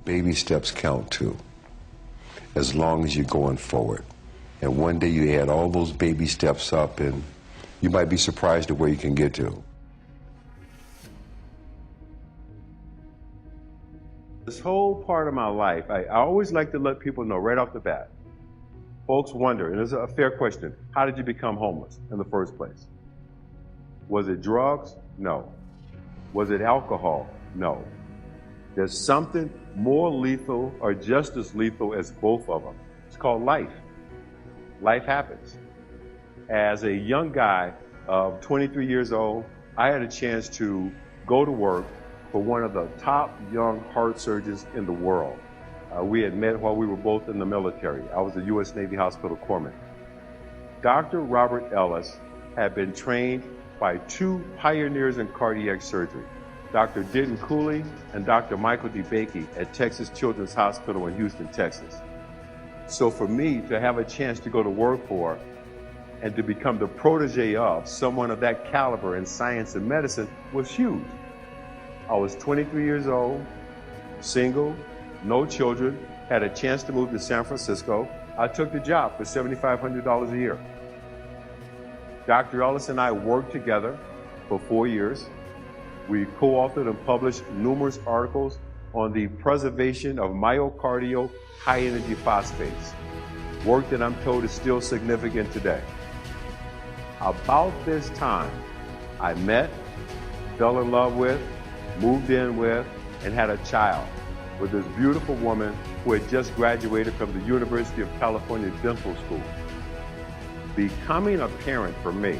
Baby steps count too, as long as you're going forward. And one day you add all those baby steps up and you might be surprised at where you can get to. This whole part of my life, I always like to let people know right off the bat. Folks wonder, and it's a fair question, how did you become homeless in the first place? Was it drugs? No. Was it alcohol? No. There's something more lethal or just as lethal as both of them. It's called life. Life happens. As a young guy of 23 years old, I had a chance to go to work for one of the top young heart surgeons in the world. We had met while we were both in the military. I was a U.S. Navy hospital corpsman. Dr. Robert Ellis had been trained by two pioneers in cardiac surgery, Dr. Denton Cooley and Dr. Michael DeBakey at Texas Children's Hospital in Houston, Texas. So for me to have a chance to go to work for and to become the protege of someone of that caliber in science and medicine was huge. I was 23 years old, single, no children, had a chance to move to San Francisco. I took the job for $7,500 a year. Dr. Ellis and I worked together for 4 years. We co-authored and published numerous articles on the preservation of myocardial high-energy phosphates, work that I'm told is still significant today. About this time, I met, fell in love with, moved in with, and had a child with this beautiful woman who had just graduated from the University of California Dental School. Becoming a parent for me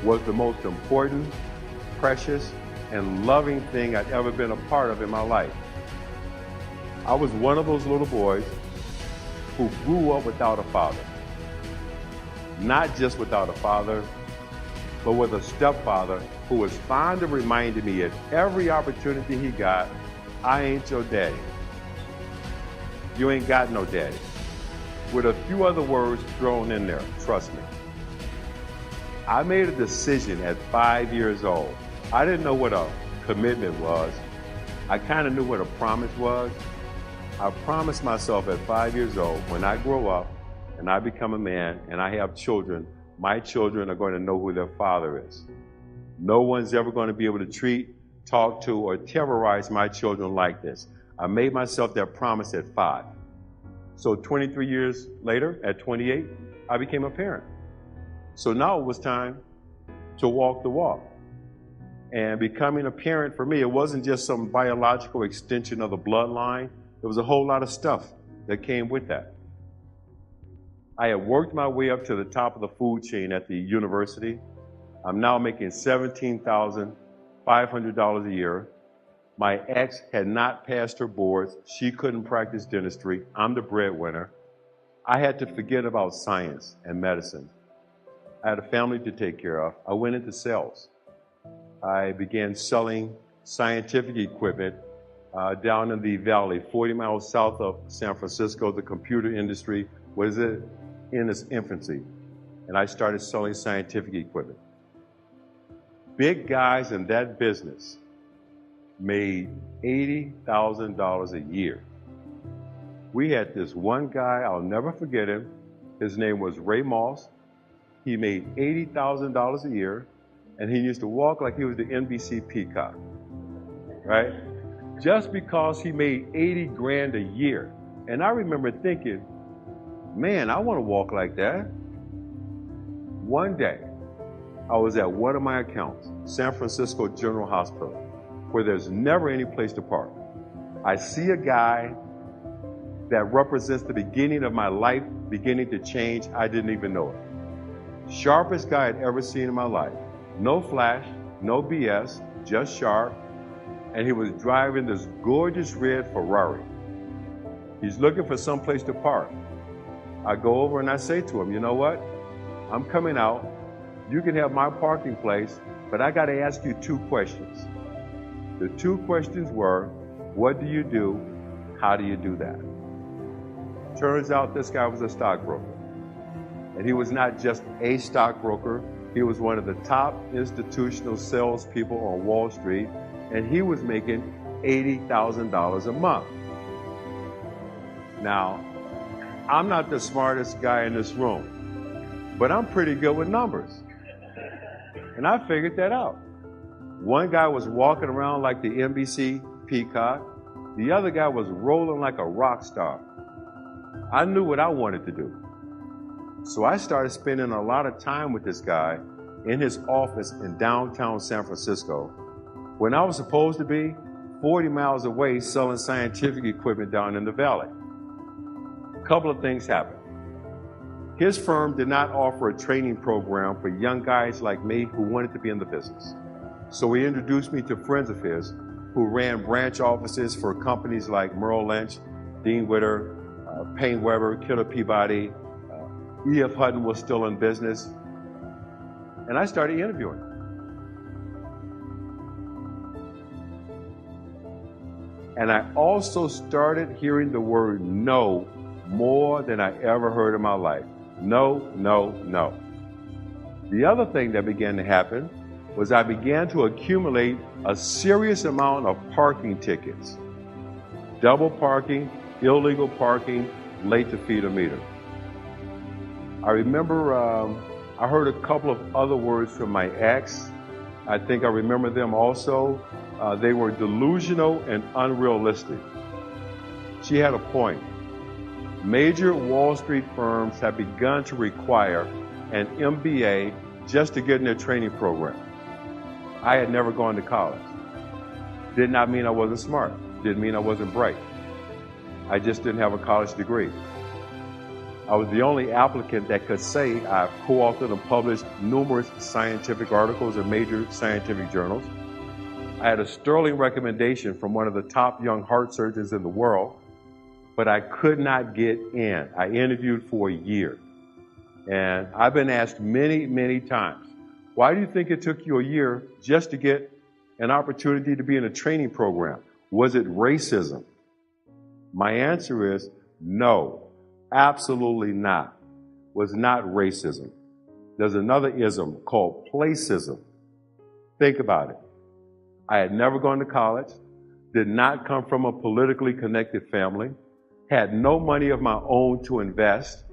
was the most important, precious, and loving thing I'd ever been a part of in my life. I was one of those little boys who grew up without a father. Not just without a father, but with a stepfather who was fond of reminding me at every opportunity he got, I ain't your daddy. You ain't got no daddy. With a few other words thrown in there, trust me. I made a decision at 5 years old. I didn't know what a commitment was. I kind of knew what a promise was. I promised myself at 5 years old, when I grow up and I become a man and I have children, my children are going to know who their father is. No one's ever going to be able to treat, talk to, or terrorize my children like this. I made myself that promise at 5. So 23 years later, at 28, I became a parent. So now it was time to walk the walk. And becoming a parent for me, it wasn't just some biological extension of the bloodline. There was a whole lot of stuff that came with that. I had worked my way up to the top of the food chain at the university. I'm now making $17,500 a year. My ex had not passed her boards. She couldn't practice dentistry. I'm the breadwinner. I had to forget about science and medicine. I had a family to take care of. I went into sales. I began selling scientific equipment down in the valley, 40 miles south of San Francisco. The computer industry was in its infancy, and I started selling scientific equipment. Big guys in that business made $80,000 a year. We had this one guy, I'll never forget him. His name was Ray Moss. He made $80,000 a year, and he used to walk like he was the NBC peacock, right? Just because he made 80 grand a year. And I remember thinking, man, I want to walk like that. One day, I was at one of my accounts, San Francisco General Hospital, where there's never any place to park. I see a guy that represents the beginning of my life beginning to change. I didn't even know it. Sharpest guy I'd ever seen in my life. No flash, no BS, just sharp. And he was driving this gorgeous red Ferrari. He's looking for some place to park. I go over and I say to him, you know what? I'm coming out. You can have my parking place, but I got to ask you 2 questions. The 2 questions were, what do you do? How do you do that? Turns out this guy was a stockbroker. And he was not just a stockbroker. He was one of the top institutional salespeople on Wall Street, and he was making $80,000 a month. Now, I'm not the smartest guy in this room, but I'm pretty good with numbers. And I figured that out. One guy was walking around like the NBC peacock. The other guy was rolling like a rock star. I knew what I wanted to do. So I started spending a lot of time with this guy in his office in downtown San Francisco when I was supposed to be 40 miles away selling scientific equipment down in the valley. A couple of things happened. His firm did not offer a training program for young guys like me who wanted to be in the business. So he introduced me to friends of his who ran branch offices for companies like Merrill Lynch, Dean Witter, Payne Weber, Killer Peabody. E.F. Hutton was still in business. And I started interviewing. And I also started hearing the word no more than I ever heard in my life. No, no, no. The other thing that began to happen was I began to accumulate a serious amount of parking tickets. Double parking, illegal parking, late to feed a meter. I remember I heard a couple of other words from my ex. I think I remember them also. They were delusional and unrealistic. She had a point. Major Wall Street firms have begun to require an MBA just to get in their training program. I had never gone to college. Did not mean I wasn't smart. Didn't mean I wasn't bright. I just didn't have a college degree. I was the only applicant that could say I've co-authored and published numerous scientific articles in major scientific journals. I had a sterling recommendation from one of the top young heart surgeons in the world, but I could not get in. I interviewed for a year. And I've been asked many, many times, why do you think it took you a year just to get an opportunity to be in a training program? Was it racism? My answer is no. Absolutely not. Was not racism. There's another ism called placism. Think about it. I had never gone to college, did not come from a politically connected family, had no money of my own to invest.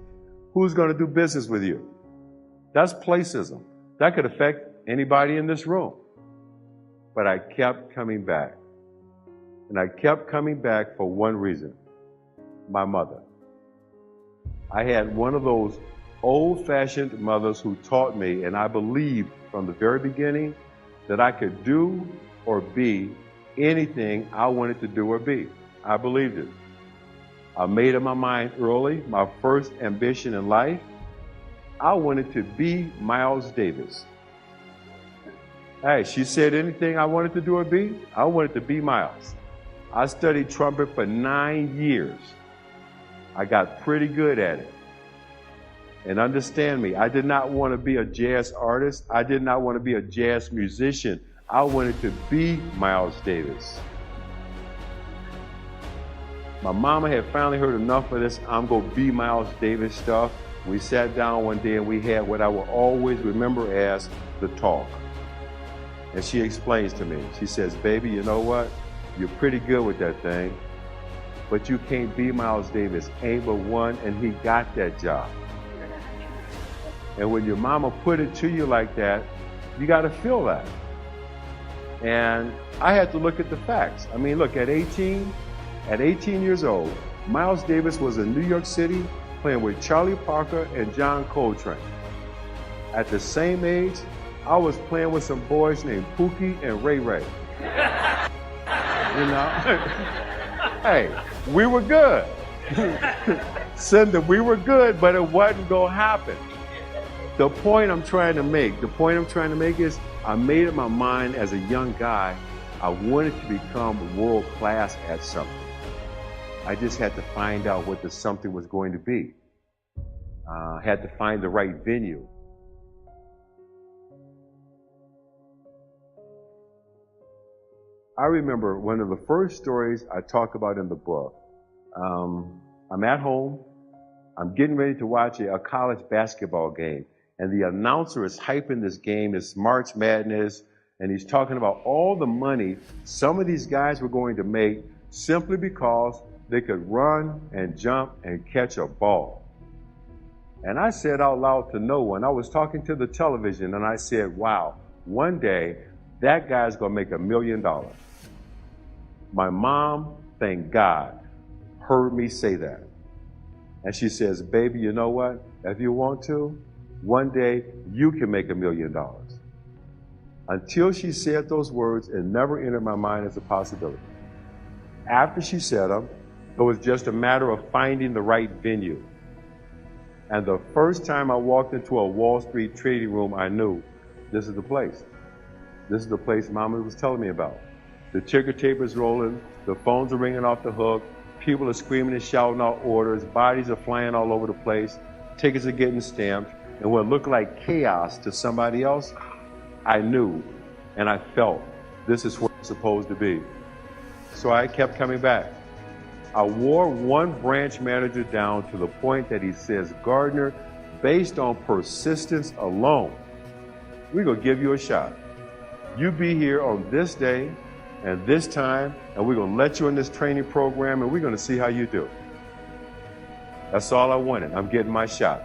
Who's going to do business with you? That's placism. That could affect anybody in this room. But I kept coming back. And I kept coming back for one reason. My mother. I had one of those old-fashioned mothers who taught me, and I believed from the very beginning that I could do or be anything I wanted to do or be. I believed it. I made up my mind early, my first ambition in life, I wanted to be Miles Davis. Hey, she said anything I wanted to do or be, I wanted to be Miles. I studied trumpet for 9 years. I got pretty good at it. And understand me, I did not want to be a jazz artist. I did not want to be a jazz musician. I wanted to be Miles Davis. My mama had finally heard enough of this I'm gonna be Miles Davis stuff. We sat down one day and we had what I will always remember as the talk. And she explains to me, she says, baby, you know what? You're pretty good with that thing, but you can't be Miles Davis. Ain't but one, and he got that job. And when your mama put it to you like that, you got to feel that. And I had to look at the facts. I mean, look, at 18 years old, Miles Davis was in New York City playing with Charlie Parker and John Coltrane. At the same age, I was playing with some boys named Pookie and Ray Ray. You know? Hey, we were good. Cinder, we were good, but it wasn't going to happen. The point I'm trying to make is I made up my mind as a young guy, I wanted to become world class at something. I just had to find out what the something was going to be. Had to find the right venue. I remember one of the first stories I talk about in the book. I'm at home. I'm getting ready to watch a college basketball game. And the announcer is hyping this game, it's March Madness, and he's talking about all the money some of these guys were going to make simply because they could run and jump and catch a ball. And I said out loud to no one, I was talking to the television, and I said, wow, one day that guy's gonna make $1 million. My mom, thank God, heard me say that. And she says, baby, you know what? If you want to, one day you can make $1 million. Until she said those words, it never entered my mind as a possibility. After she said them, it was just a matter of finding the right venue. And the first time I walked into a Wall Street trading room, I knew this is the place. This is the place Mama was telling me about. The ticker tape is rolling, the phones are ringing off the hook, people are screaming and shouting out orders, bodies are flying all over the place, tickets are getting stamped, and what looked like chaos to somebody else, I knew and I felt this is where it's supposed to be. So I kept coming back. I wore one branch manager down to the point that he says, Gardner, based on persistence alone, we're gonna give you a shot. You be here on this day and this time, and we're gonna let you in this training program, and we're gonna see how you do. That's all I wanted. I'm getting my shot.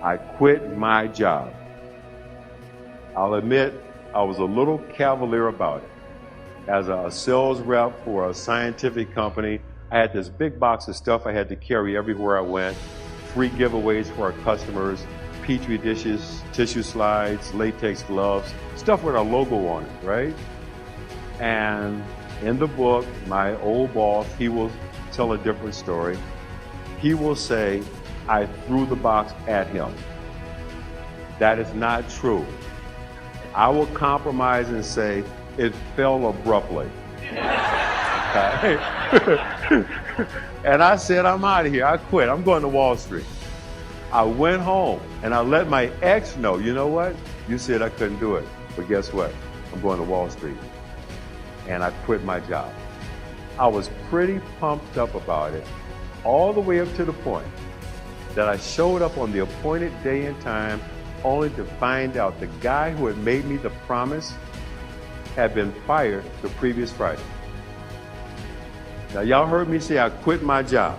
I quit my job. I'll admit, I was a little cavalier about it. As a sales rep for a scientific company, I had this big box of stuff I had to carry everywhere I went. Free giveaways for our customers, Petri dishes, tissue slides, latex gloves, stuff with our logo on it, right? And in the book, my old boss, he will tell a different story. He will say, I threw the box at him. That is not true. I will compromise and say, it fell abruptly. Okay? And I said, I'm out of here. I quit. I'm going to Wall Street. I went home and I let my ex know, you know what? You said I couldn't do it. But guess what? I'm going to Wall Street. And I quit my job. I was pretty pumped up about it, all the way up to the point that I showed up on the appointed day and time only to find out the guy who had made me the promise had been fired the previous Friday. Now, y'all heard me say I quit my job.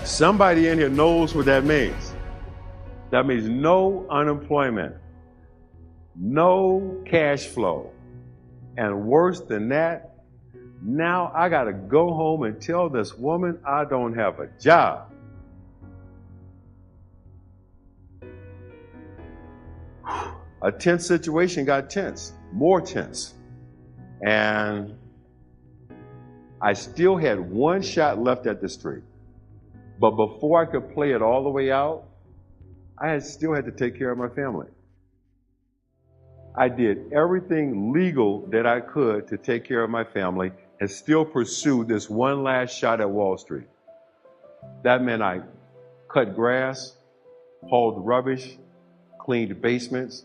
Somebody in here knows what that means. That means no unemployment, no cash flow, and worse than that, now I gotta go home and tell this woman I don't have a job. A tense situation got tense, more tense. And I still had one shot left at the street. But before I could play it all the way out, I still had to take care of my family. I did everything legal that I could to take care of my family and still pursue this one last shot at Wall Street. That meant I cut grass, hauled rubbish, cleaned basements.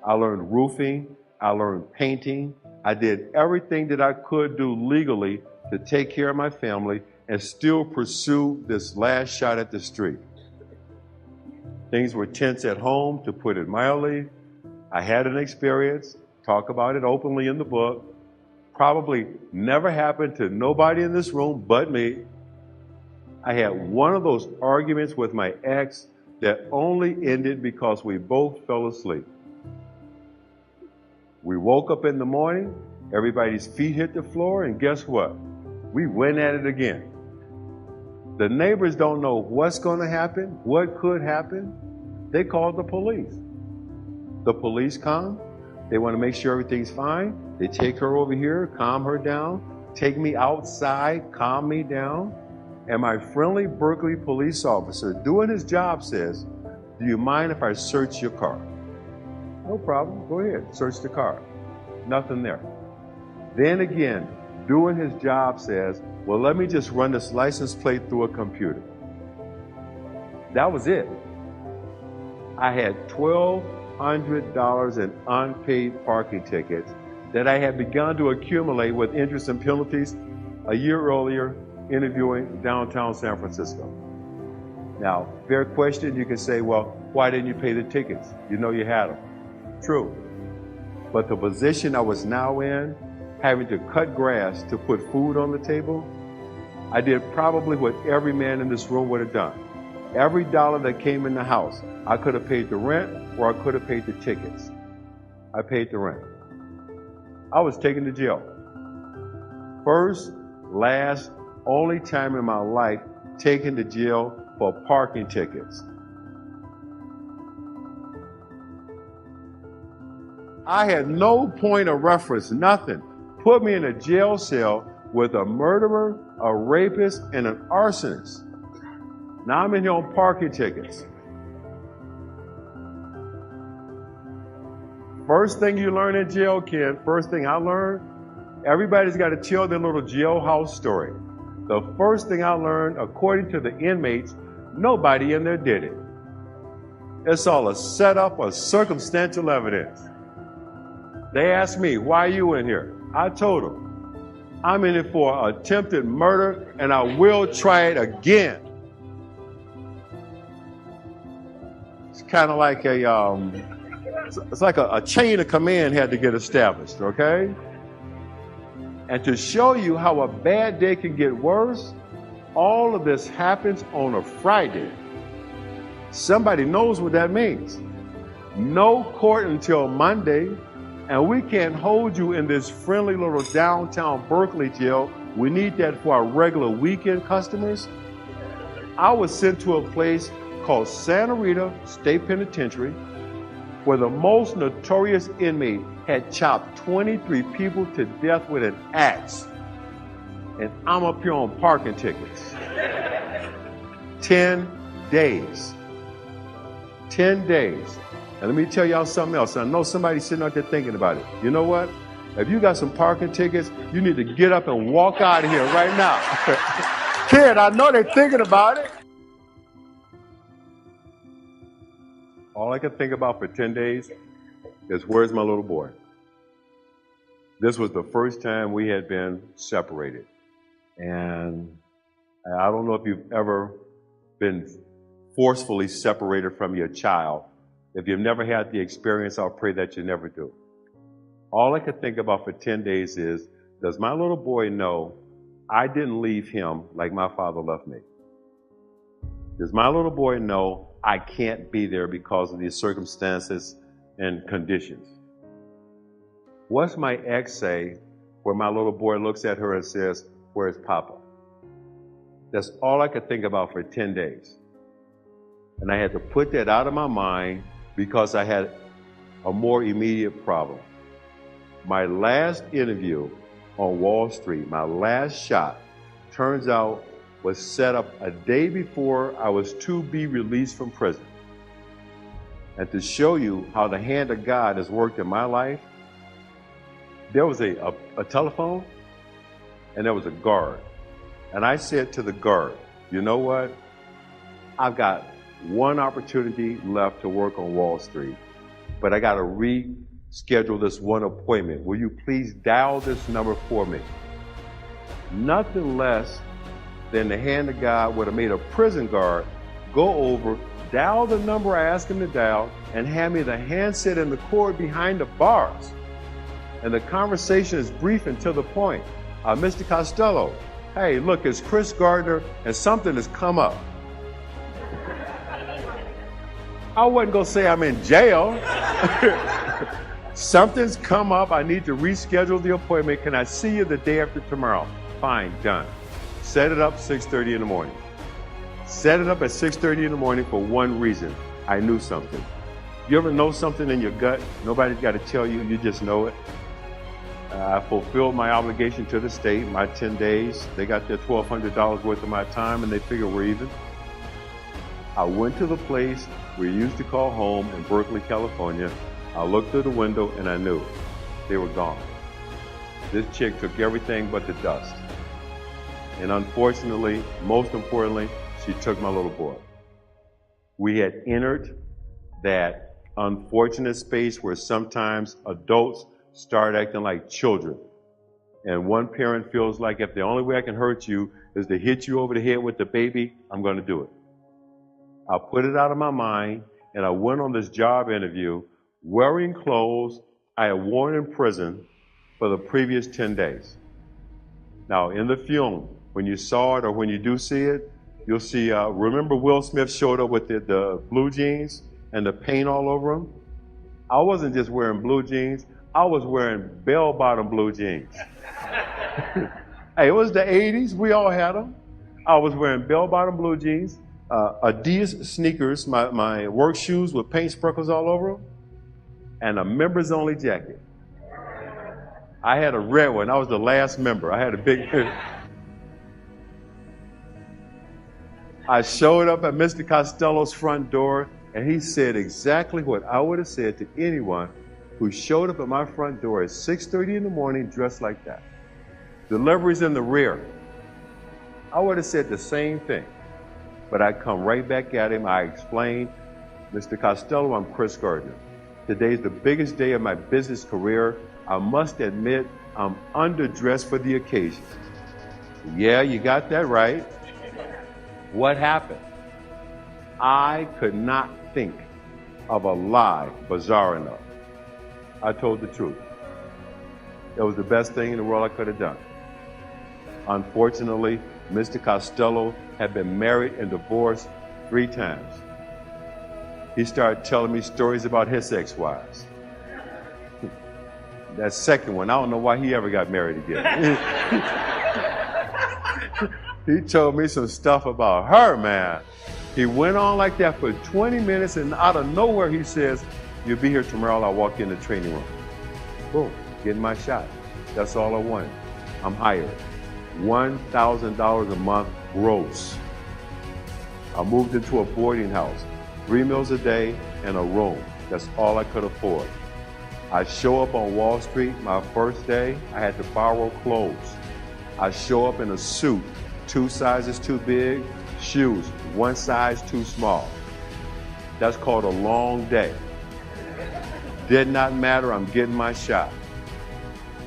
I learned roofing. I learned painting. I did everything that I could do legally to take care of my family and still pursue this last shot at the street. Things were tense at home, to put it mildly. I had an experience, talk about it openly in the book. Probably never happened to nobody in this room but me. I had one of those arguments with my ex that only ended because we both fell asleep. We woke up in the morning, everybody's feet hit the floor, and guess what? We went at it again. The neighbors don't know what's going to happen, what could happen. They called the police. The police come. They want to make sure everything's fine. They take her over here, calm her down, take me outside, calm me down. And my friendly Berkeley police officer, doing his job, says, do you mind if I search your car? No problem. Go ahead. Search the car. Nothing there. Then again, doing his job, says, well, let me just run this license plate through a computer. That was it. I had $1,200 in unpaid parking tickets that I had begun to accumulate with interest and penalties a year earlier interviewing downtown San Francisco. Now, fair question, you can say, well, why didn't you pay the tickets? You know you had them. True. But the position I was now in, having to cut grass to put food on the table, I did probably what every man in this room would have done. Every dollar that came in the house, I could have paid the rent or I could have paid the tickets. I paid the rent. I was taken to jail. First, last, only time in my life taken to jail for parking tickets. I had no point of reference, nothing. Put me in a jail cell with a murderer, a rapist, and an arsonist. Now I'm in here on parking tickets. First thing you learn in jail, Ken, first thing I learned, everybody's got to tell their little jailhouse story. The first thing I learned, according to the inmates, nobody in there did it. It's all a setup of circumstantial evidence. They asked me, why are you in here? I told them, I'm in it for attempted murder and I will try it again. It's kind of like it's like a chain of command had to get established, okay? And to show you how a bad day can get worse, all of this happens on a Friday. Somebody knows what that means. No court until Monday, and we can't hold you in this friendly little downtown Berkeley jail. We need that for our regular weekend customers. I was sent to a place called Santa Rita State Penitentiary, where the most notorious inmate had chopped 23 people to death with an axe. And I'm up here on parking tickets. 10 days. 10 days. And let me tell y'all something else. I know somebody's sitting out there thinking about it. You know what? If you got some parking tickets, you need to get up and walk out of here right now. Kid, I know they're thinking about it. All I could think about for 10 days is, where's my little boy? This was the first time we had been separated. And I don't know if you've ever been forcefully separated from your child. If you've never had the experience, I'll pray that you never do. All I could think about for 10 days is, does my little boy know I didn't leave him like my father left me? Does my little boy know I can't be there because of these circumstances and conditions? What's my ex say where my little boy looks at her and says, where's Papa? That's all I could think about for 10 days. And I had to put that out of my mind because I had a more immediate problem. My last interview on Wall Street, my last shot, turns out was set up a day before I was to be released from prison. And to show you how the hand of God has worked in my life, there was a telephone and there was a guard. And I said to the guard, you know what? I've got one opportunity left to work on Wall Street, but I got to reschedule this one appointment. Will you please dial this number for me? Nothing less than the hand of God would have made a prison guard go over, dial the number I asked him to dial, and hand me the handset and the cord behind the bars. And the conversation is brief and to the point. Mr. Costello, hey, look, it's Chris Gardner, and something has come up. I wasn't going to say I'm in jail. Something's come up. I need to reschedule the appointment. Can I see you the day after tomorrow? Fine, done. Set it up 6:30 in the morning. Set it up at 6:30 in the morning for one reason. I knew something. You ever know something in your gut? Nobody's got to tell you. You just know it. I fulfilled my obligation to the state, my 10 days. They got their $1,200 worth of my time, and they figure we're even. I went to the place we used to call home in Berkeley, California. I looked through the window, and I knew they were gone. This chick took everything but the dust. And unfortunately, most importantly, she took my little boy. We had entered that unfortunate space where sometimes adults start acting like children. And one parent feels like if the only way I can hurt you is to hit you over the head with the baby, I'm going to do it. I put it out of my mind, and I went on this job interview wearing clothes I had worn in prison for the previous 10 days. Now, in the film, when you saw it or when you do see it, you'll see, remember Will Smith showed up with the blue jeans and the paint all over them? I wasn't just wearing blue jeans, I was wearing bell-bottom blue jeans. Hey, it was the 80s, we all had them. I was wearing bell-bottom blue jeans, Adidas sneakers, my work shoes with paint sprinkles all over them, and a members-only jacket. I had a red one, I was the last member. I had a big... I showed up at Mr. Costello's front door, and he said exactly what I would have said to anyone who showed up at my front door at 6:30 in the morning dressed like that. Deliveries in the rear. I would have said the same thing, but I come right back at him. I explained, Mr. Costello, I'm Chris Gardner. Today's the biggest day of my business career. I must admit, I'm underdressed for the occasion. Yeah, you got that right. What happened? I could not think of a lie bizarre enough. I told the truth. It was the best thing in the world I could have done. Unfortunately, Mr. Costello had been married and divorced 3 times. He started telling me stories about his ex-wives. That second one, I don't know why he ever got married again. He told me some stuff about her, man. He went on like that for 20 minutes, and out of nowhere he says, you'll be here tomorrow. I'll walk in the training room. Boom, getting my shot. That's all I wanted. I'm hired. $1,000 a month gross. I moved into a boarding house, 3 meals a day and a room. That's all I could afford. I show up on Wall Street my first day, I had to borrow clothes. I show up in a suit, 2 sizes too big, shoes, 1 size too small. That's called a long day. Did not matter, I'm getting my shot.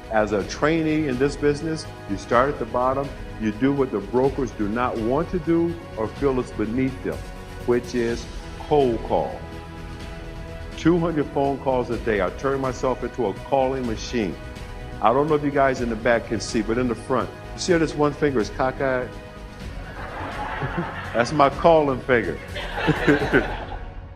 As a trainee in this business, you start at the bottom, you do what the brokers do not want to do or feel is beneath them, which is cold call. 200 phone calls a day. I turn myself into a calling machine. I don't know if you guys in the back can see, but in the front, you see how this one finger is cockeyed? That's my calling finger.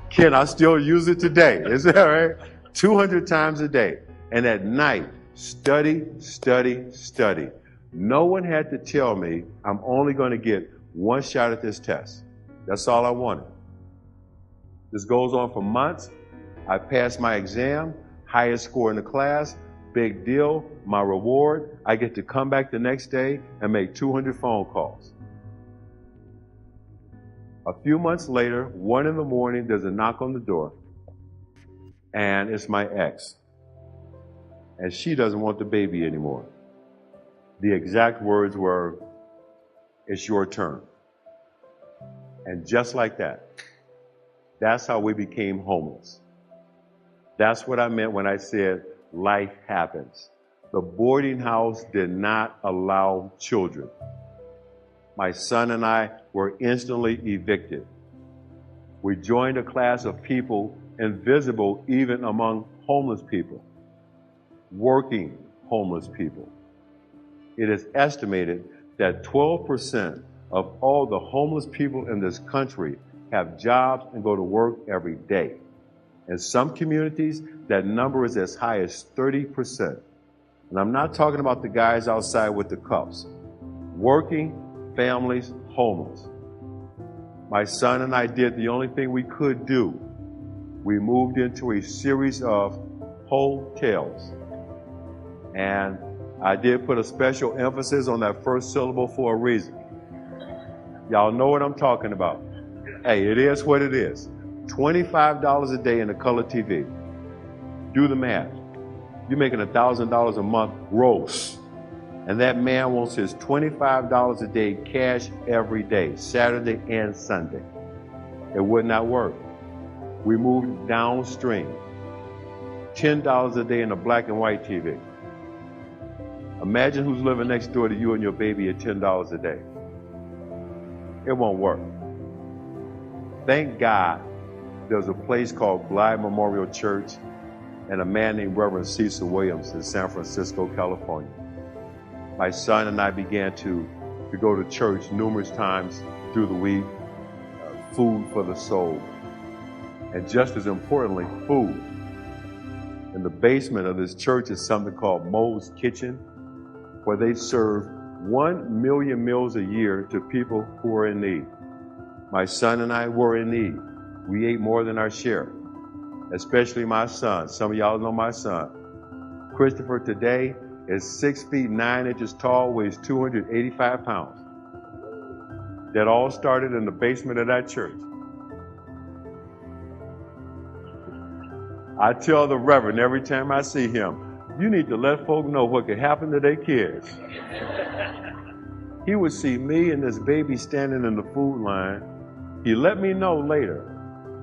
Ken, I still use it today. Is that right? 200 times a day. And at night, study, study, study. No one had to tell me I'm only going to get 1 shot at this test. That's all I wanted. This goes on for months. I passed my exam, highest score in the class, big deal, my reward. I get to come back the next day and make 200 phone calls. A few months later, 1 in the morning, there's a knock on the door, and it's my ex. And she doesn't want the baby anymore. The exact words were, it's your turn. And just like that, that's how we became homeless. That's what I meant when I said life happens. The boarding house did not allow children. My son and I were instantly evicted. We joined a class of people invisible even among homeless people, working homeless people. It is estimated that 12% of all the homeless people in this country have jobs and go to work every day. In some communities, that number is as high as 30%. And I'm not talking about the guys outside with the cups. Working families, homeless. My son and I did the only thing we could do. We moved into a series of hotels. And I did put a special emphasis on that first syllable for a reason. Y'all know what I'm talking about. Hey, it is what it is. $25 a day in a color TV. Do the math. You're making $1,000 a month gross. And that man wants his $25 a day cash every day, Saturday and Sunday. It would not work. We moved downstream. $10 a day in a black and white TV. Imagine who's living next door to you and your baby at $10 a day. It won't work. Thank God there's a place called Blythe Memorial Church and a man named Reverend Cecil Williams in San Francisco, California. My son and I began to to go to church numerous times through the week, food for the soul, and just as importantly, food. In the basement of this church is something called Mo's Kitchen, where they serve 1 million meals a year to people who are in need. My son and I were in need. We ate more than our share, especially my son. Some of y'all know my son. Christopher today is 6 feet 9 inches tall, weighs 285 pounds. That all started in the basement of that church. I tell the Reverend every time I see him, you need to let folk know what could happen to their kids. He would see me and this baby standing in the food line. He let me know later.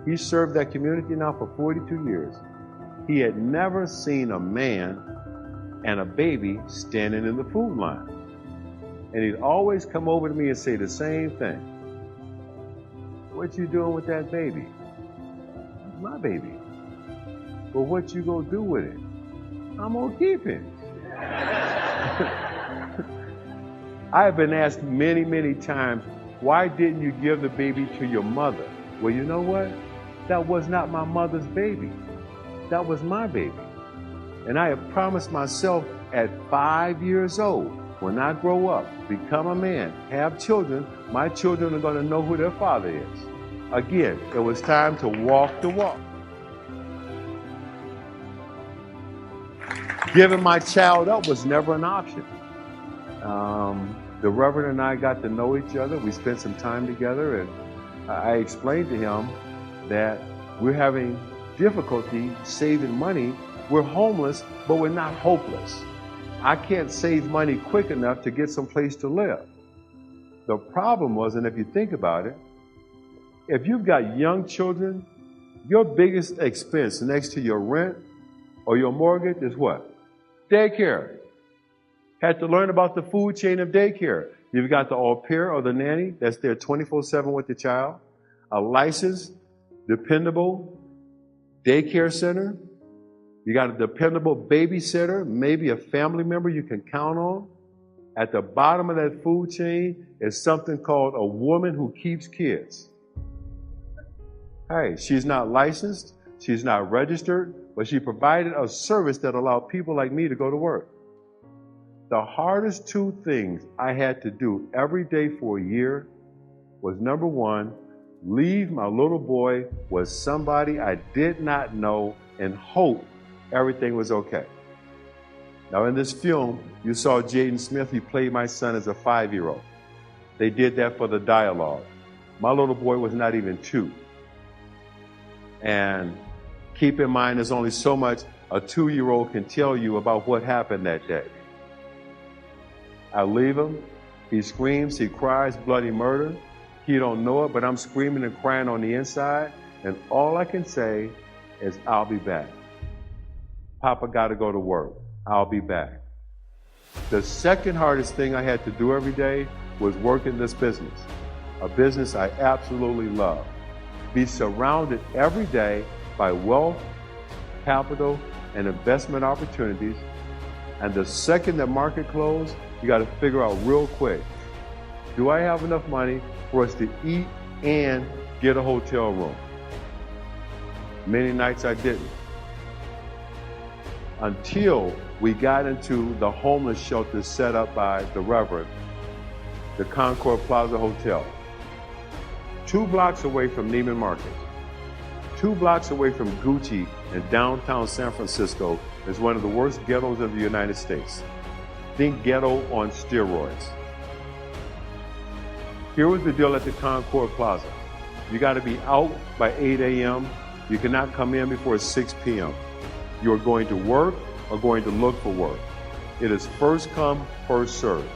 He served that community now for 42 years. He had never seen a man and a baby standing in the food line. And he'd always come over to me and say the same thing. What you doing with that baby? My baby. But what you gonna do with it? I'm gonna keep it. I've been asked many, many times, why didn't you give the baby to your mother? Well, you know what? That was not my mother's baby. That was my baby. And I have promised myself at 5 years old, when I grow up, become a man, have children, my children are gonna know who their father is. Again, it was time to walk the walk. Giving my child up was never an option. The Reverend and I got to know each other. We spent some time together, and I explained to him that we're having difficulty saving money. We're homeless, but we're not hopeless. I can't save money quick enough to get some place to live. The problem was, and if you think about it, if you've got young children, your biggest expense next to your rent or your mortgage is what? Daycare. Had to learn about the food chain of daycare. You've got the au pair or the nanny that's there 24/7 with the child, a licensed, dependable daycare center. You got a dependable babysitter, maybe a family member you can count on. At the bottom of that food chain is something called a woman who keeps kids. Hey, she's not licensed, she's not registered, but she provided a service that allowed people like me to go to work. The hardest two things I had to do every day for a year was, number one, leave my little boy with somebody I did not know and hope everything was okay. Now in this film, you saw Jaden Smith, he played my son as a 5-year-old. They did that for the dialogue. My little boy was not even 2. And keep in mind, there's only so much a 2-year-old can tell you about what happened that day. I leave him, he screams, he cries bloody murder. He don't know it, but I'm screaming and crying on the inside, and all I can say is, I'll be back. Papa gotta go to work. I'll be back. The second hardest thing I had to do every day was work in this business, a business I absolutely love. Be surrounded every day by wealth, capital, and investment opportunities. And the second the market closed, you got to figure out real quick, do I have enough money for us to eat and get a hotel room? Many nights I didn't. Until we got into the homeless shelter set up by the Reverend, the Concord Plaza Hotel. 2 blocks away from Neiman Marcus. 2 blocks away from Gucci in downtown San Francisco is one of the worst ghettos of the United States. Think ghetto on steroids. Here was the deal at the Concord Plaza. You got to be out by 8 a.m. You cannot come in before 6 p.m. You are going to work or going to look for work. It is first come, first served.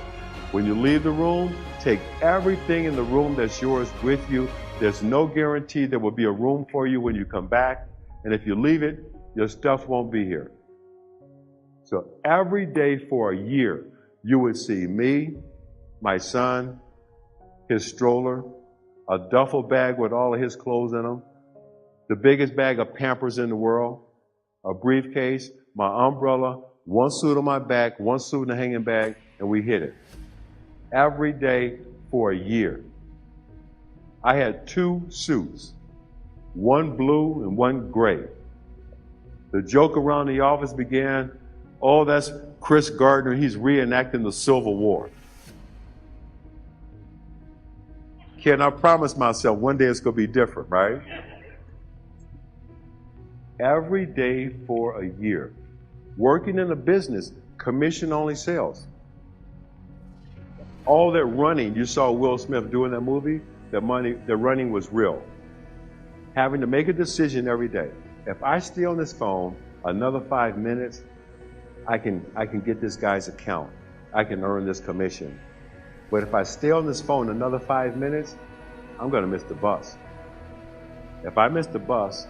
When you leave the room, take everything in the room that's yours with you. There's no guarantee there will be a room for you when you come back. And if you leave it, your stuff won't be here. So every day for a year, you would see me, my son, his stroller, a duffel bag with all of his clothes in them, the biggest bag of Pampers in the world, a briefcase, my umbrella, 1 suit on my back, 1 suit in a hanging bag, and we hit it. every day for a year. I had 2 suits, one blue and one gray. The joke around the office began, oh, that's Chris Gardner, he's reenacting the Civil War. Ken, I promised myself one day it's going to be different, right? Every day for a year. Working in a business, commission-only sales. All that running, you saw Will Smith doing that movie, the running was real. Having to make a decision every day. If I stay on this phone another 5 minutes, I can get this guy's account. I can earn this commission. But if I stay on this phone another 5 minutes, I'm going to miss the bus. If I miss the bus,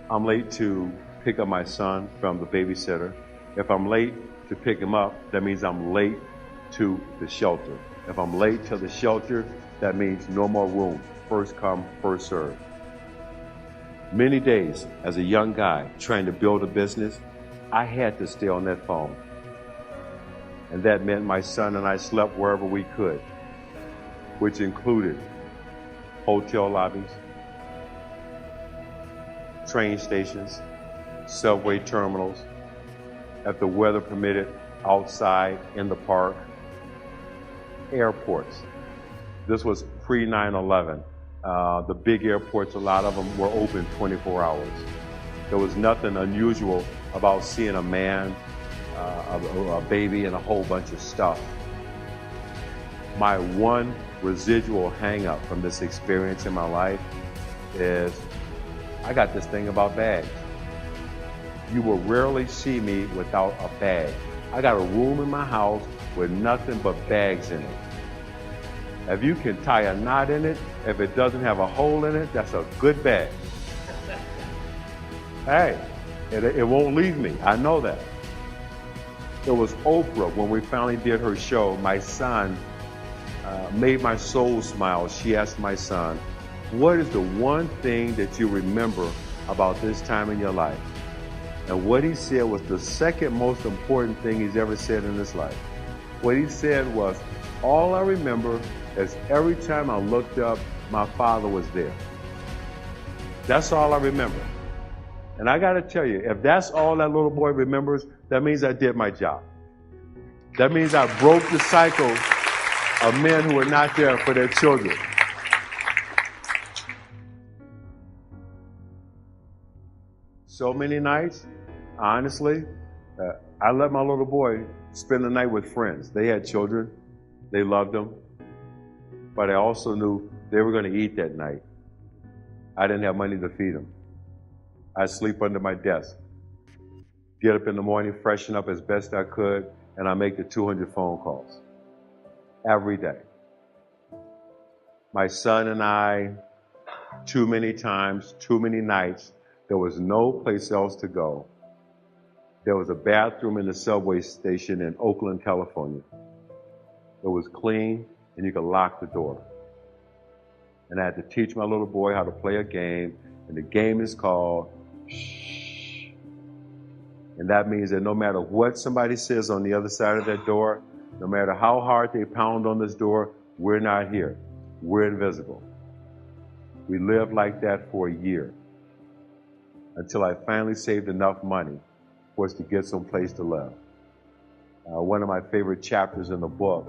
I'm late to pick up my son from the babysitter. If I'm late to pick him up, that means I'm late to the shelter. If I'm late to the shelter, that means no more room. First come, first serve. Many days as a young guy trying to build a business, I had to stay on that phone. And that meant my son and I slept wherever we could, which included hotel lobbies, train stations, subway terminals, if the weather permitted, outside, in the park, airports. This was pre-9/11. The big airports, a lot of them were open 24 hours. There was nothing unusual about seeing a man, a baby, and a whole bunch of stuff. My one residual hang-up from this experience in my life is I got this thing about bags. You will rarely see me without a bag. I got a room in my house with nothing but bags in it. If you can tie a knot in it, if it doesn't have a hole in it, that's a good bag. Hey, it won't leave me. I know that. It was Oprah, when we finally did her show, my son made my soul smile. She asked my son, what is the one thing that you remember about this time in your life? And what he said was the second most important thing he's ever said in his life. What he said was, all I remember is every time I looked up, my father was there. That's all I remember. And I got to tell you, if that's all that little boy remembers, that means I did my job. That means I broke the cycle of men who are not there for their children. So many nights, honestly, I let my little boy spend the night with friends. They had children. They loved them. But I also knew they were going to eat that night. I didn't have money to feed them. I'd sleep under my desk, get up in the morning, freshen up as best I could, and I make the 200 phone calls every day. My son and I, too many times, too many nights, there was no place else to go. There was a bathroom in the subway station in Oakland, California. It was clean, and you could lock the door. And I had to teach my little boy how to play a game, and the game is called shh. And that means that no matter what somebody says on the other side of that door, no matter how hard they pound on this door, we're not here. We're invisible. We lived like that for a year until I finally saved enough money for us to get someplace to live. One of my favorite chapters in the book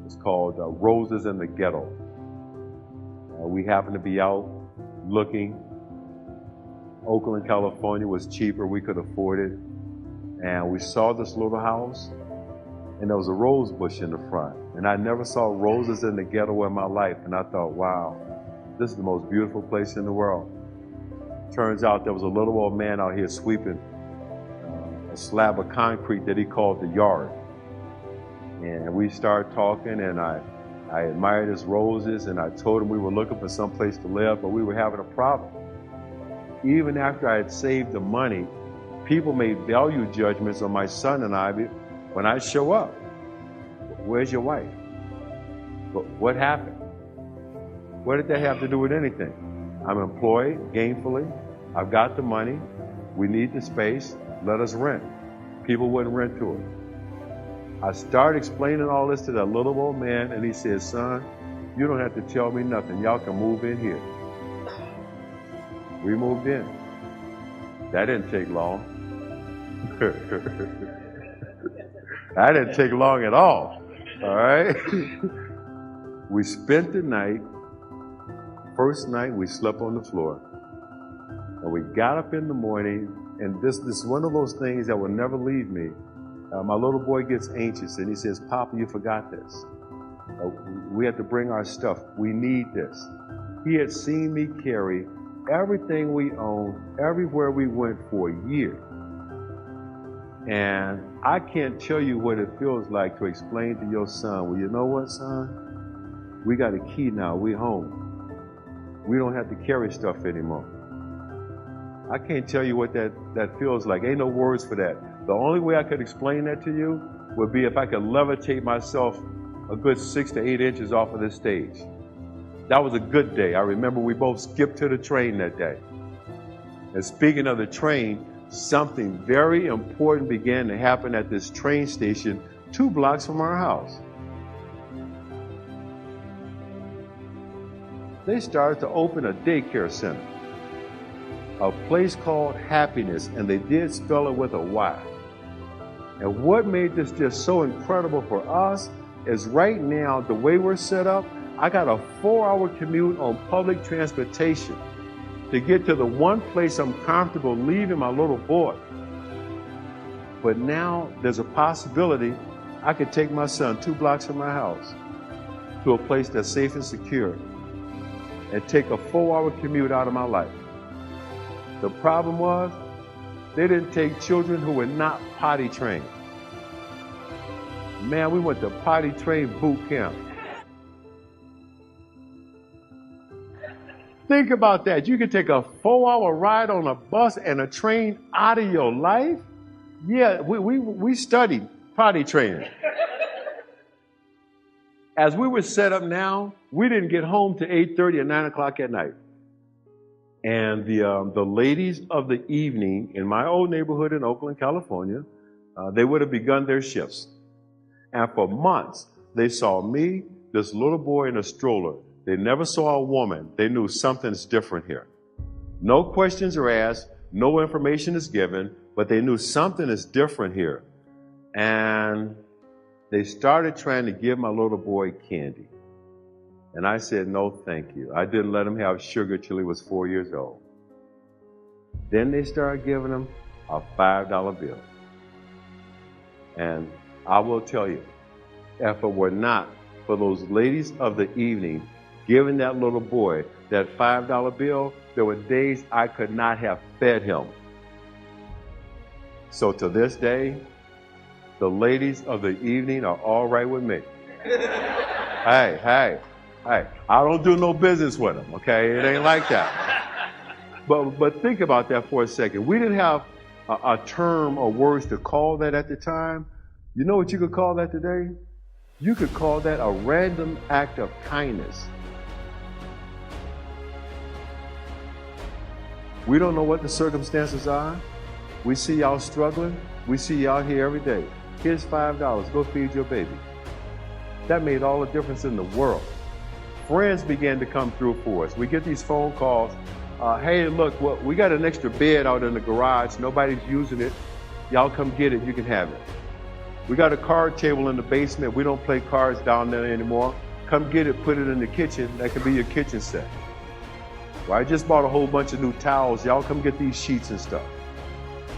is called Roses in the Ghetto. We happened to be out looking. Oakland, California was cheaper. We could afford it. And we saw this little house, and there was a rose bush in the front. And I never saw roses in the ghetto in my life. And I thought, wow, this is the most beautiful place in the world. Turns out there was a little old man out here sweeping a slab of concrete that he called the yard. And we started talking, and I admired his roses, and I told him we were looking for some place to live, but we were having a problem. Even after I had saved the money, people made value judgments on my son and I when I show up. Where's your wife? What happened? What did that have to do with anything? I'm employed gainfully. I've got the money. We need the space. Let us rent. People wouldn't rent to it. I started explaining all this to that little old man, and he said, son, you don't have to tell me nothing. Y'all can move in here. We moved in. That didn't take long. That didn't take long at all. All right? We spent the night. First night, we slept on the floor. And we got up in the morning, and this is one of those things that will never leave me. My little boy gets anxious, and he says, Papa, you forgot this. We have to bring our stuff. We need this. He had seen me carry everything we owned, everywhere we went for a year. And I can't tell you what it feels like to explain to your son, well, you know what, son? We got a key now. We home. We don't have to carry stuff anymore. I can't tell you what that feels like. Ain't no words for that. The only way I could explain that to you would be if I could levitate myself a good 6 to 8 inches off of this stage. That was a good day. I remember we both skipped to the train that day. And speaking of the train, something very important began to happen at this train station 2 blocks from our house. They started to open a daycare center, a place called Happiness, and they did spell it with a Y. And what made this just so incredible for us is right now, the way we're set up, I got a 4-hour commute on public transportation to get to the one place I'm comfortable leaving my little boy. But now there's a possibility I could take my son 2 blocks from my house to a place that's safe and secure and take a 4-hour commute out of my life. The problem was, they didn't take children who were not potty trained. Man, we went to potty trained boot camp. Think about that. You could take a 4-hour ride on a bus and a train out of your life? Yeah, we studied potty training. As we were set up now, we didn't get home to 8:30 or 9 o'clock at night. And the ladies of the evening in my old neighborhood in Oakland, California, they would have begun their shifts. And for months, they saw me, this little boy in a stroller. They never saw a woman. They knew something's different here. No questions are asked, no information is given, but they knew something is different here. And they started trying to give my little boy candy. And I said, no, thank you. I didn't let him have sugar till he was 4 years old. Then they started giving him a $5 bill. And I will tell you, if it were not for those ladies of the evening giving that little boy that $5 bill, there were days I could not have fed him. So to this day, the ladies of the evening are all right with me. Hey, I don't do no business with them, okay? It ain't like that. But think about that for a second. We didn't have a term or words to call that at the time. You know what you could call that today? You could call that a random act of kindness. We don't know what the circumstances are. We see y'all struggling. We see y'all here every day. Here's $5. Go feed your baby. That made all the difference in the world. Friends began to come through for us. We get these phone calls. Hey, look, well, we got an extra bed out in the garage. Nobody's using it. Y'all come get it. You can have it. We got a card table in the basement. We don't play cards down there anymore. Come get it. Put it in the kitchen. That could be your kitchen set. Well, I just bought a whole bunch of new towels. Y'all come get these sheets and stuff.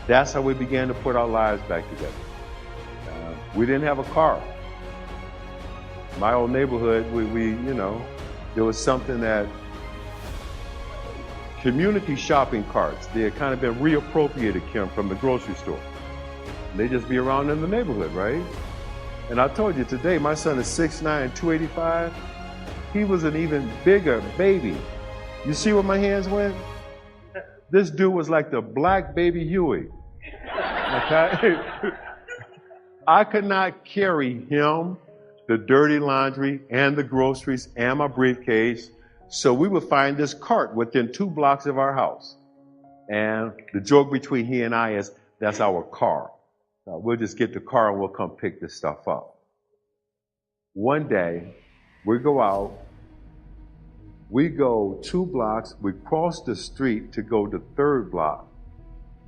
That's how we began to put our lives back together. We didn't have a car. My old neighborhood, there was something that community shopping carts, they had kind of been reappropriated, Kim, from the grocery store. They just be around in the neighborhood, right? And I told you today, my son is 6'9", 285. He was an even bigger baby. You see where my hands went? This dude was like the black baby Huey. Okay? I could not carry him, the dirty laundry, and the groceries, and my briefcase. So we would find this cart within 2 blocks of our house. And the joke between he and I is, that's our car. We'll just get the car and we'll come pick this stuff up. One day, we go out, we go 2 blocks, we cross the street to go to the 3rd block,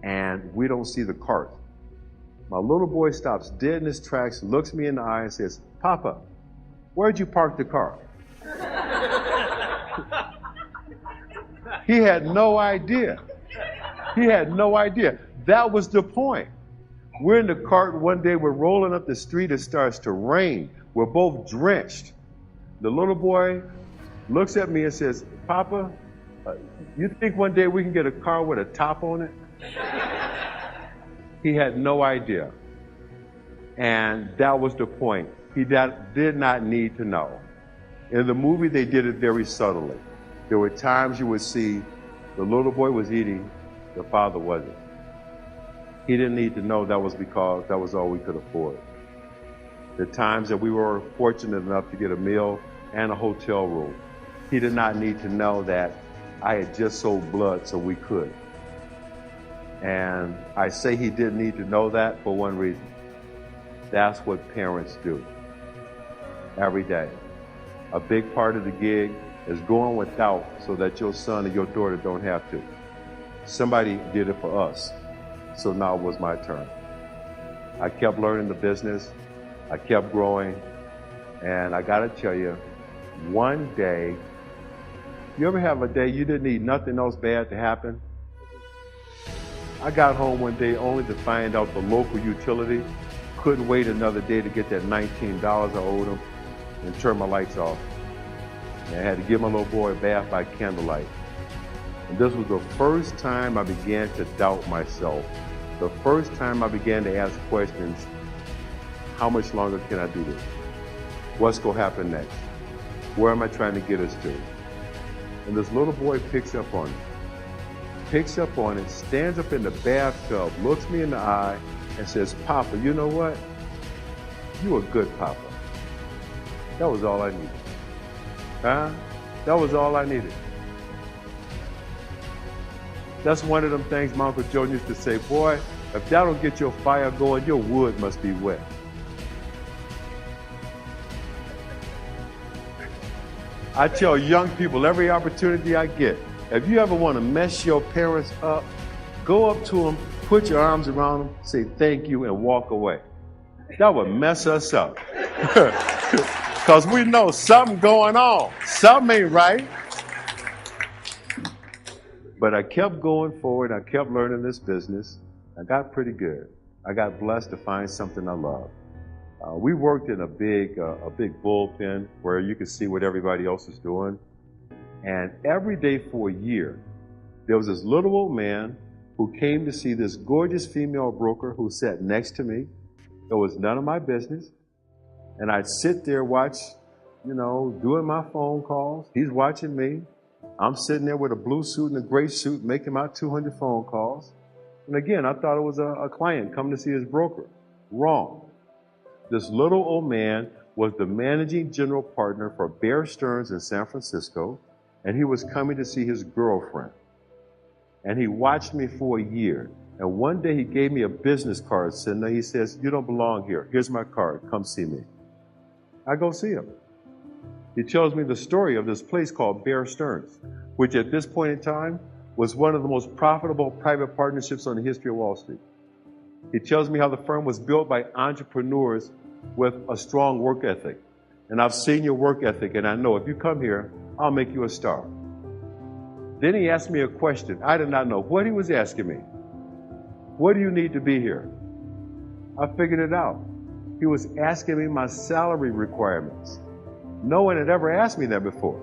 and we don't see the cart. My little boy stops dead in his tracks, looks me in the eye and says, "Papa, where'd you park the car?" He had no idea. He had no idea. That was the point. We're in the cart one day, we're rolling up the street, it starts to rain. We're both drenched. The little boy looks at me and says, "Papa, you think one day we can get a car with a top on it?" He had no idea. And that was the point. He did not need to know. In the movie, they did it very subtly. There were times you would see the little boy was eating, the father wasn't. He didn't need to know that was because that was all we could afford. The times that we were fortunate enough to get a meal and a hotel room, he did not need to know that I had just sold blood so we could. And I say he didn't need to know that for one reason. That's what parents do every day. A big part of the gig is going without so that your son or your daughter don't have to. Somebody did it for us, so now it was my turn. I kept learning the business, I kept growing, and I gotta tell you, one day, you ever have a day you didn't need nothing else bad to happen? I got home one day only to find out the local utility couldn't wait another day to get that $19 I owed them and turn my lights off. And I had to give my little boy a bath by candlelight. And this was the first time I began to doubt myself. The first time I began to ask questions, how much longer can I do this? What's going to happen next? Where am I trying to get us to? And this little boy picks up on it, stands up in the bathtub, looks me in the eye, and says, "Papa, you know what? You a good papa." That was all I needed. Huh? That was all I needed. That's one of them things my Uncle Joe used to say, "Boy, if that don't get your fire going, your wood must be wet." I tell young people every opportunity I get, if you ever want to mess your parents up, go up to them, put your arms around them, say thank you, and walk away. That would mess us up. Because we know something going on. Something ain't right. But I kept going forward. I kept learning this business. I got pretty good. I got blessed to find something I love. We worked in a big bullpen where you could see what everybody else is doing. And every day for a year, there was this little old man who came to see this gorgeous female broker who sat next to me. It was none of my business. And I'd sit there, watch, doing my phone calls. He's watching me. I'm sitting there with a blue suit and a gray suit making my 200 phone calls. And again, I thought it was a client coming to see his broker. Wrong. This little old man was the managing general partner for Bear Stearns in San Francisco, and he was coming to see his girlfriend. And he watched me for a year. And one day he gave me a business card, sitting there. He says, "You don't belong here. Here's my card. Come see me." I go see him. He tells me the story of this place called Bear Stearns, which at this point in time was one of the most profitable private partnerships on the history of Wall Street. He tells me how the firm was built by entrepreneurs with a strong work ethic. And I've seen your work ethic, and I know if you come here, I'll make you a star. Then he asked me a question. I did not know what he was asking me. What do you need to be here? I figured it out. He was asking me my salary requirements. No one had ever asked me that before.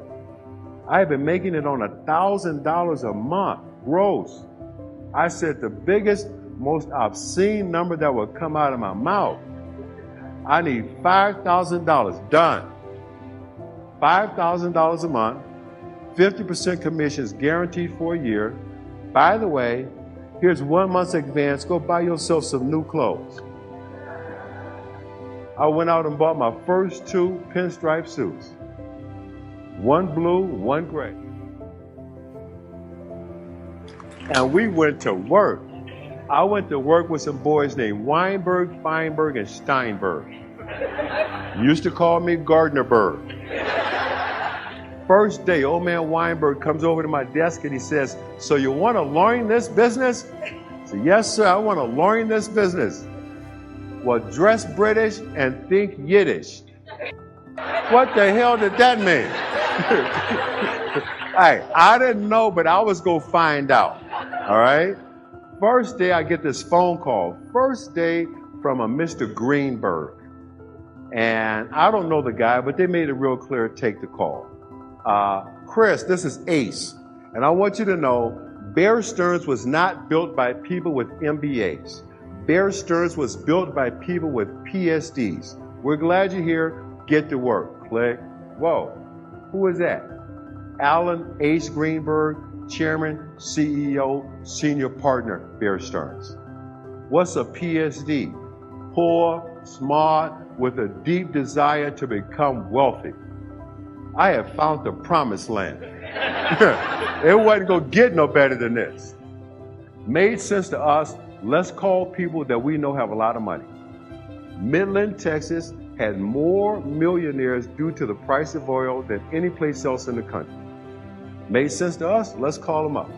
I had been making it on $1,000 a month, gross. I said the biggest, most obscene number that would come out of my mouth. I need $5,000, done. $5,000 a month, 50% commissions guaranteed for a year. By the way, here's 1 month's advance, go buy yourself some new clothes. I went out and bought my first 2 pinstripe suits. 1 blue, 1 gray. And we went to work. I went to work with some boys named Weinberg, Feinberg, and Steinberg. Used to call me Gardnerberg. First day, old man Weinberg comes over to my desk and he says, "So you want to learn this business?" I said, "Yes, sir, I want to learn this business." "Well, dress British and think Yiddish." What the hell did that mean? Hey, I didn't know, but I was going to find out. All right? First day, I get this phone call. First day from a Mr. Greenberg. And I don't know the guy, but they made it real clear to take the call. "Chris, this is Ace. And I want you to know, Bear Stearns was not built by people with MBAs. Bear Stearns was built by people with PhDs. We're glad you're here. Get to work." Click. Whoa. Who is that? Alan Ace Greenberg, Chairman, CEO, Senior Partner, Bear Stearns. What's a PhD? Poor, smart, with a deep desire to become wealthy. I have found the promised land. It wasn't going to get no better than this. Made sense to us. Let's call people that we know have a lot of money. Midland, Texas had more millionaires due to the price of oil than any place else in the country. Made sense to us? Let's call them up.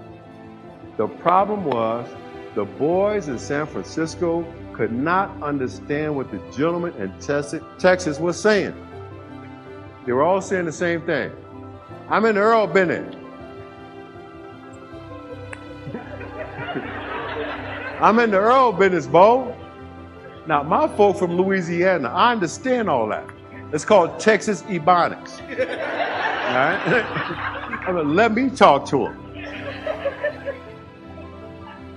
The problem was the boys in San Francisco could not understand what the gentleman in Texas was saying. They were all saying the same thing. "I'm in the Earl Bennett." "I'm in the Earl business, Bo." Now, my folk from Louisiana, I understand all that. It's called Texas Ebonics. All right? I mean, let me talk to them.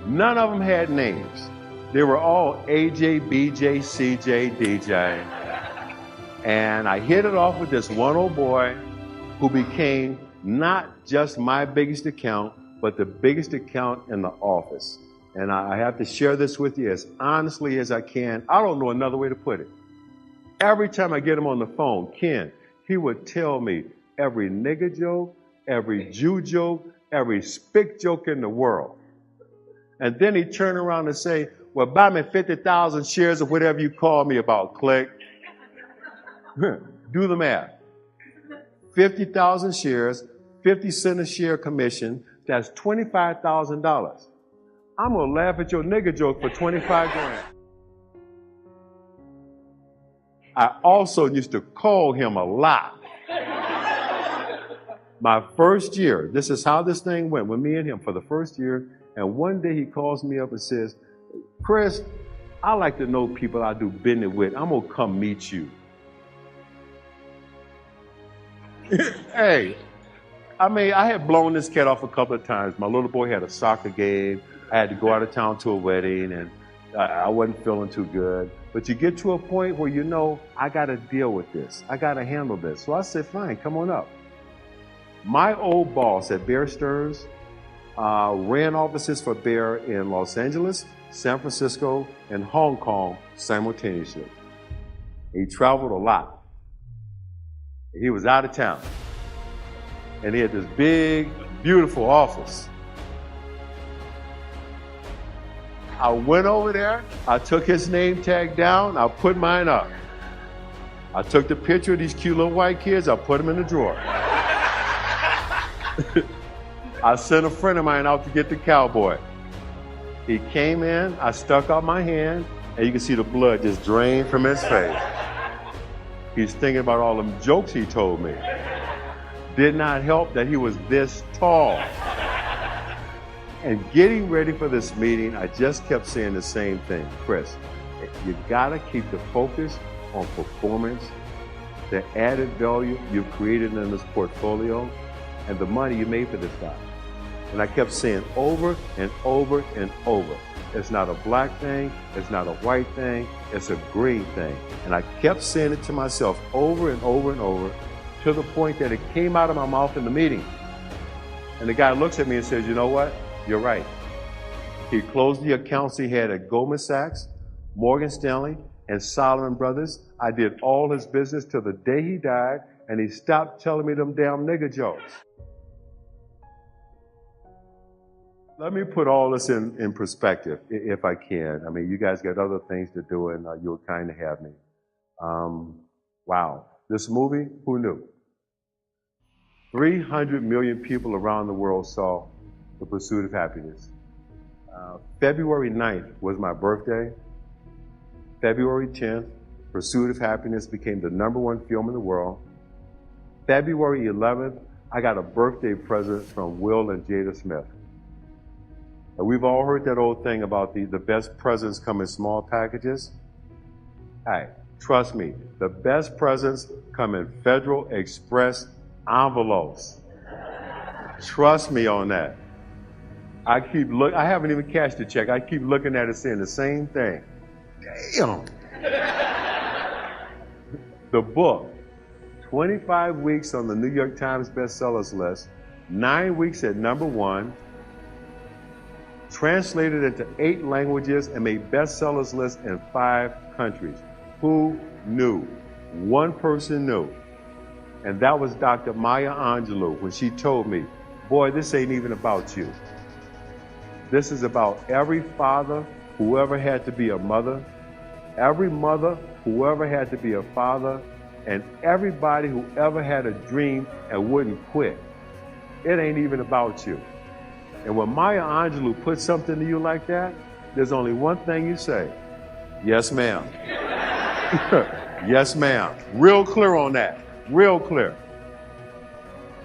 None of them had names. They were all AJ, BJ, CJ, DJ. And I hit it off with this one old boy who became not just my biggest account, but the biggest account in the office. And I have to share this with you as honestly as I can. I don't know another way to put it. Every time I get him on the phone, Ken, he would tell me every nigger joke, every Jew joke, every spick joke in the world. And then he'd turn around and say, "Well, buy me 50,000 shares of whatever you call me about, click." Do the math. 50,000 shares, 50 cents a share commission, that's $25,000. I'm going to laugh at your nigger joke for 25 grand. I also used to call him a lot. My first year, this is how this thing went with me and him for the first year. And one day he calls me up and says, "Chris, I like to know people I do business with. I'm going to come meet you." Hey, I mean, I had blown this cat off a couple of times. My little boy had a soccer game. I had to go out of town to a wedding, and I wasn't feeling too good. But you get to a point where you know, I got to deal with this. I got to handle this. So I said, "Fine, come on up." My old boss at Bear Stearns ran offices for Bear in Los Angeles, San Francisco, and Hong Kong simultaneously. He traveled a lot. He was out of town. And he had this big, beautiful office. I went over there, I took his name tag down, I put mine up. I took the picture of these cute little white kids, I put them in the drawer. I sent a friend of mine out to get the cowboy. He came in, I stuck out my hand, and you can see the blood just drain from his face. He's thinking about all them jokes he told me. Did not help that he was this tall. And getting ready for this meeting, I just kept saying the same thing. "Chris, you gotta keep the focus on performance, the added value you've created in this portfolio, and the money you made for this guy." And I kept saying over and over and over, it's not a black thing, it's not a white thing, it's a green thing. And I kept saying it to myself over and over and over, to the point that it came out of my mouth in the meeting. And the guy looks at me and says, "You know what? You're right." He closed the accounts he had at Goldman Sachs, Morgan Stanley, and Solomon Brothers. I did all his business till the day he died, and he stopped telling me them damn nigger jokes. Let me put all this in perspective, if I can. I mean, you guys got other things to do, and you were kind to have me. Wow. This movie, who knew? 300 million people around the world saw The Pursuit of Happiness. February 9th was my birthday. February 10th, Pursuit of Happiness became the #1 film in the world. February 11th, I got a birthday present from Will and Jada Smith. And we've all heard that old thing about the best presents come in small packages. Hey, trust me, the best presents come in Federal Express envelopes. Trust me on that. I haven't even cashed the check. I keep looking at it saying the same thing. Damn. The book, 25 weeks on the New York Times bestsellers list, 9 weeks at #1, translated into 8 languages and made bestsellers list in 5 countries. Who knew? One person knew. And that was Dr. Maya Angelou when she told me, boy, this ain't even about you. This is about every father who ever had to be a mother, every mother who ever had to be a father, and everybody who ever had a dream and wouldn't quit. It ain't even about you. And when Maya Angelou puts something to you like that, there's only one thing you say. Yes, ma'am. Yes, ma'am. Real clear on that. Real clear.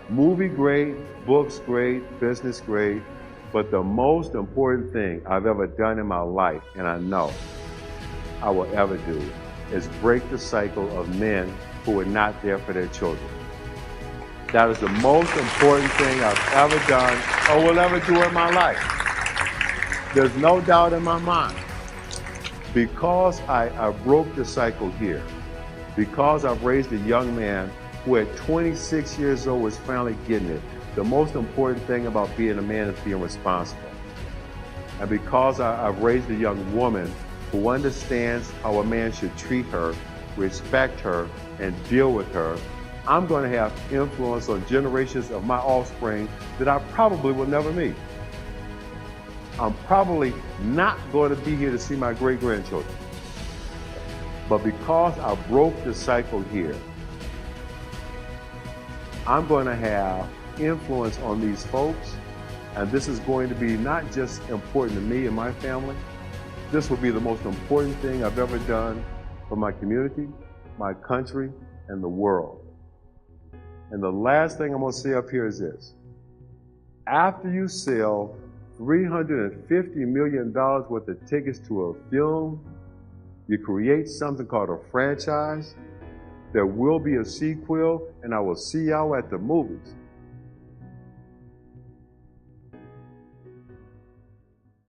Movie great, books great, business great, but the most important thing I've ever done in my life, and I know I will ever do, is break the cycle of men who are not there for their children. That is the most important thing I've ever done or will ever do in my life. There's no doubt in my mind. Because I broke the cycle here, because I've raised a young man who at 26 years old was finally getting it, the most important thing about being a man is being responsible. And because I've raised a young woman who understands how a man should treat her, respect her, and deal with her, I'm going to have influence on generations of my offspring that I probably will never meet. I'm probably not going to be here to see my great-grandchildren. But because I broke the cycle here, I'm going to have influence on these folks, and this is going to be not just important to me and my family. This will be the most important thing I've ever done for my community, my country, and the world. And the last thing I'm going to say up here is this. After you sell $350 million worth of tickets to a film, you create something called a franchise. There will be a sequel, and I will see y'all at the movies.